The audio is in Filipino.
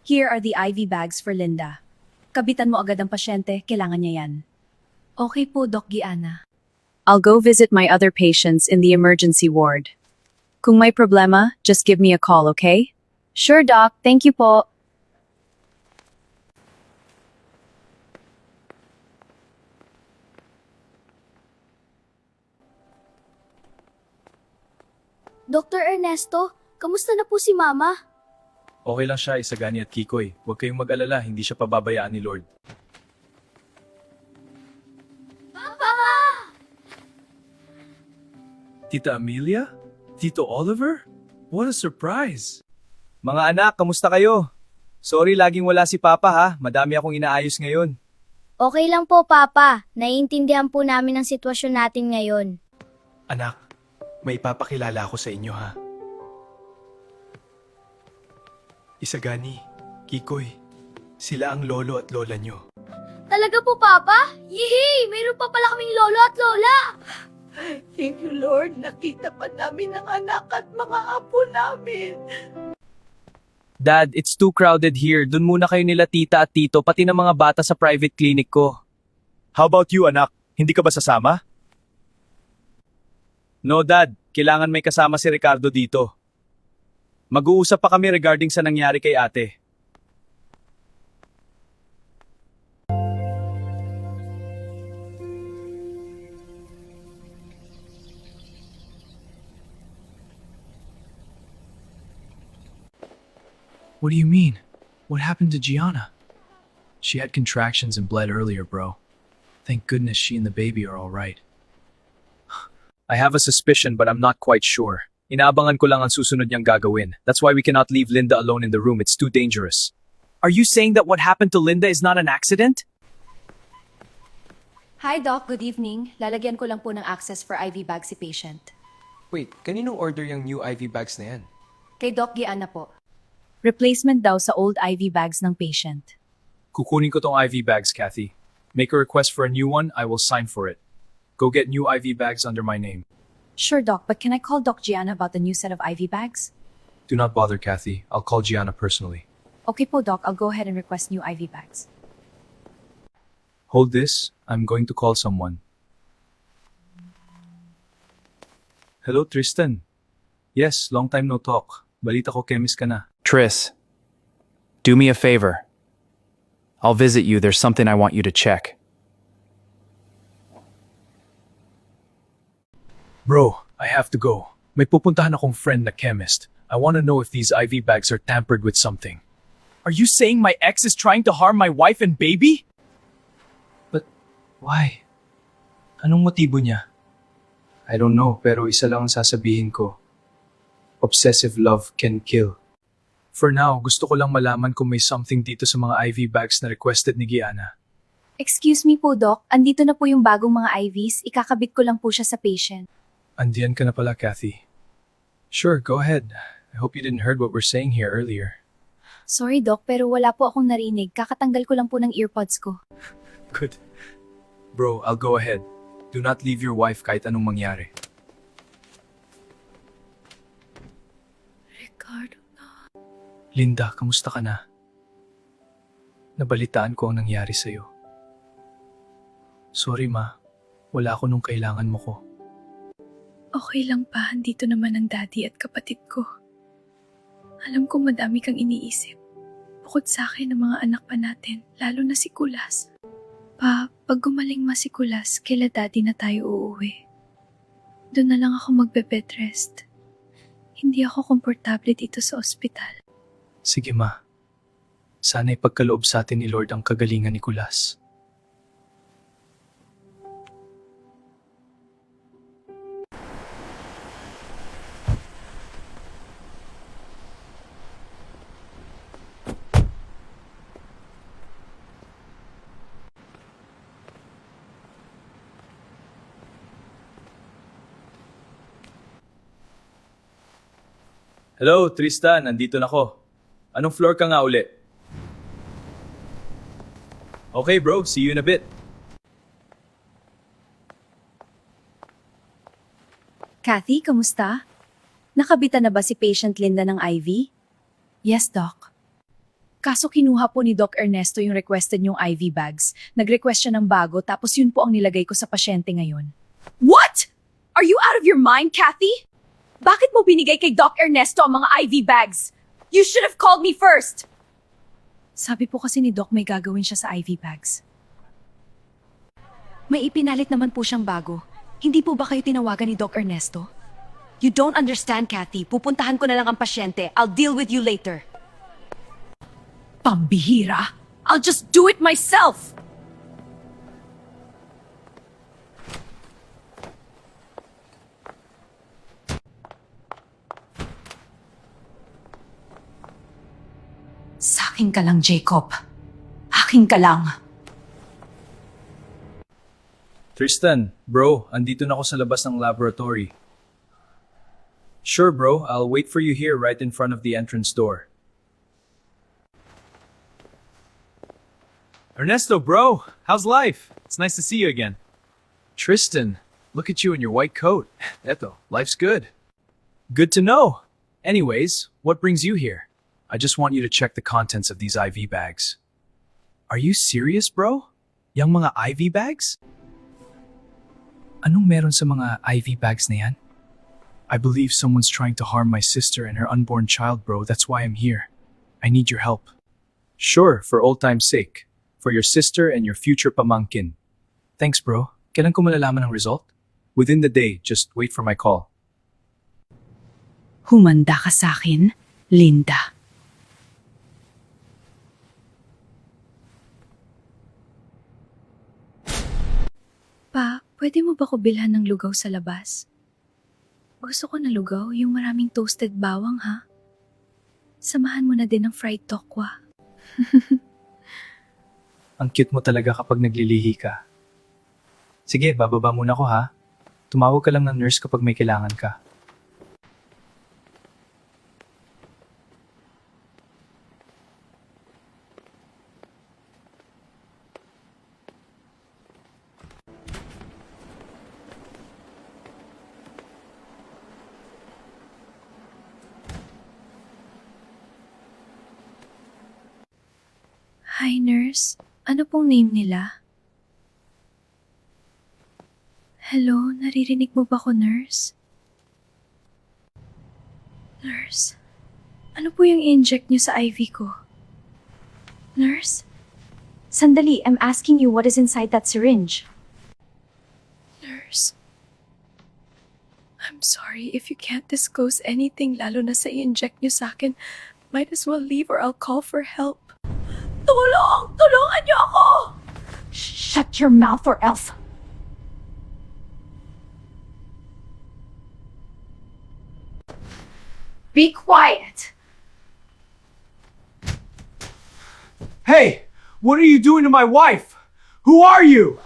Here are the IV bags for Linda. Kabitan mo agad ang pasyente, kailangan niya yan. Okay po, Doc Gianna. I'll go visit my other patients in the emergency ward. Kung may problema, just give me a call, okay? Sure, Doc. Thank you po. Dr. Ernesto, kamusta na po si Mama? Okay lang siya, Isagani at Kikoy. Huwag kayong mag-alala, hindi siya pababayaan ni Lord. Papa! Tita Amelia? Tito Oliver? What a surprise! Mga anak, kamusta kayo? Sorry, laging wala si Papa ha. Madami akong inaayos ngayon. Okay lang po, Papa. Naiintindihan po namin ang sitwasyon natin ngayon. Anak, may ipapakilala ako sa inyo ha. Isagani, Kikoy, sila ang lolo at lola nyo. Talaga po, Papa? Yehey! Mayroon pa pala kaming lolo at lola! Thank you, Lord. Nakita pa namin ang anak at mga apo namin. Dad, it's too crowded here. Doon muna kayo nila tita at tito, pati ng mga bata sa private clinic ko. How about you, anak? Hindi ka ba sasama? No, Dad. Kailangan may kasama si Ricardo dito. Mag-uusap pa kami regarding sa nangyari kay ate. What do you mean? What happened to Gianna? She had contractions and bled earlier, bro. Thank goodness she and the baby are all right. I have a suspicion but I'm not quite sure. Inaabangan ko lang ang susunod niyang gagawin. That's why we cannot leave Linda alone in the room. It's too dangerous. Are you saying that what happened to Linda is not an accident? Hi, Doc. Good evening. Lalagyan ko lang po ng access for IV bag si patient. Wait, kaninong order yung new IV bags na yan? Kay Doc Gianna po. Replacement daw sa old IV bags ng patient. Kukunin ko tong IV bags, Kathy. Make a request for a new one, I will sign for it. Go get new IV bags under my name. Sure, Doc, but can I call Doc Gianna about the new set of IV bags? Do not bother, Kathy. I'll call Gianna personally. Okay po, Doc. I'll go ahead and request new IV bags. Hold this. I'm going to call someone. Hello, Tristan. Yes, long time no talk. Balita ko chemist ka na. Tris, do me a favor. I'll visit you. There's something I want you to check. Bro, I have to go. May pupuntahan akong friend na chemist. I want to know if these IV bags are tampered with something. Are you saying my ex is trying to harm my wife and baby? But why? Anong motibo niya? I don't know, pero isa lang ang sasabihin ko. Obsessive love can kill. For now, gusto ko lang malaman kung may something dito sa mga IV bags na requested ni Gianna. Excuse me po, Doc. Andito na po yung bagong mga IVs. Ikakabit ko lang po siya sa patient. Andiyan ka na pala, Kathy. Sure, go ahead. I hope you didn't heard what we're saying here earlier. Sorry, Doc, pero wala po akong narinig. Kakatanggal ko lang po ng earpods ko. Good. Bro, I'll go ahead. Do not leave your wife kahit anong mangyari. Ricardo. Linda, kamusta ka na? Nabalitaan ko ang nangyari sa'yo. Sorry, Ma. Wala ako nung kailangan mo ko. Okay lang pa, andito naman ang daddy at kapatid ko. Alam ko madami kang iniisip. Bukod sa akin ang mga anak pa natin, lalo na si Kulas. Pa, pag gumaling ma si Kulas, kaila daddy na tayo uuwi. Doon na lang ako magbe-bed rest. Hindi ako komportable dito sa ospital. Sige, Ma. Sana ipagkaloob sa atin ni Lord ang kagalingan ni Kulas. Hello, Tristan. Nandito na ako. Anong floor ka nga uli? Okay, bro. See you in a bit. Kathy, kamusta? Nakabitan na ba si patient Linda ng IV? Yes, Doc. Kaso kinuha po ni Doc Ernesto yung requested yung IV bags. Nag-request siya ng bago tapos yun po ang nilagay ko sa pasyente ngayon. What? Are you out of your mind, Kathy? Bakit mo binigay kay Doc Ernesto ang mga IV bags? You should have called me first! Sabi po kasi ni Doc may gagawin siya sa IV bags. May ipinalit naman po siyang bago. Hindi po ba kayo tinawagan ni Doc Ernesto? You don't understand, Kathy. Pupuntahan ko na lang ang pasyente. I'll deal with you later. Pambihira! I'll just do it myself! Sa'kin ka lang, Jacob. Akin ka lang. Tristan, bro, andito na ako sa labas ng laboratory. Sure, bro. I'll wait for you here right in front of the entrance door. Ernesto, bro, how's life? It's nice to see you again. Tristan, look at you in your white coat. Eto, life's good. Good to know. Anyways, what brings you here? I just want you to check the contents of these IV bags. Are you serious, bro? Yang mga IV bags? Anong meron sa mga IV bags na yan? I believe someone's trying to harm my sister and her unborn child, bro. That's why I'm here. I need your help. Sure, for old time's sake. For your sister and your future pamangkin. Thanks, bro. Kailan ko malalaman ang result? Within the day, just wait for my call. Humanda ka sa akin, Linda. Pa, pwede mo ba ko bilhan ng lugaw sa labas? Gusto ko na lugaw, yung maraming toasted bawang, ha? Samahan mo na din ng fried tokwa. Ang cute mo talaga kapag naglilihi ka. Sige, bababa muna ko ha. Tumawag ka lang ng nurse kapag may kailangan ka. Hi, nurse. Ano pong name nila? Hello, naririnig mo ba ko, nurse? Nurse, ano po yung inject niyo sa IV ko? Nurse? Sandali, I'm asking you what is inside that syringe. Nurse? I'm sorry if you can't disclose anything lalo na sa i-inject niyo sa akin. Might as well leave or I'll call for help. Tulong! Tulungan niyo ako! Shut your mouth or else. Be quiet! Hey! What are you doing to my wife? Who are you?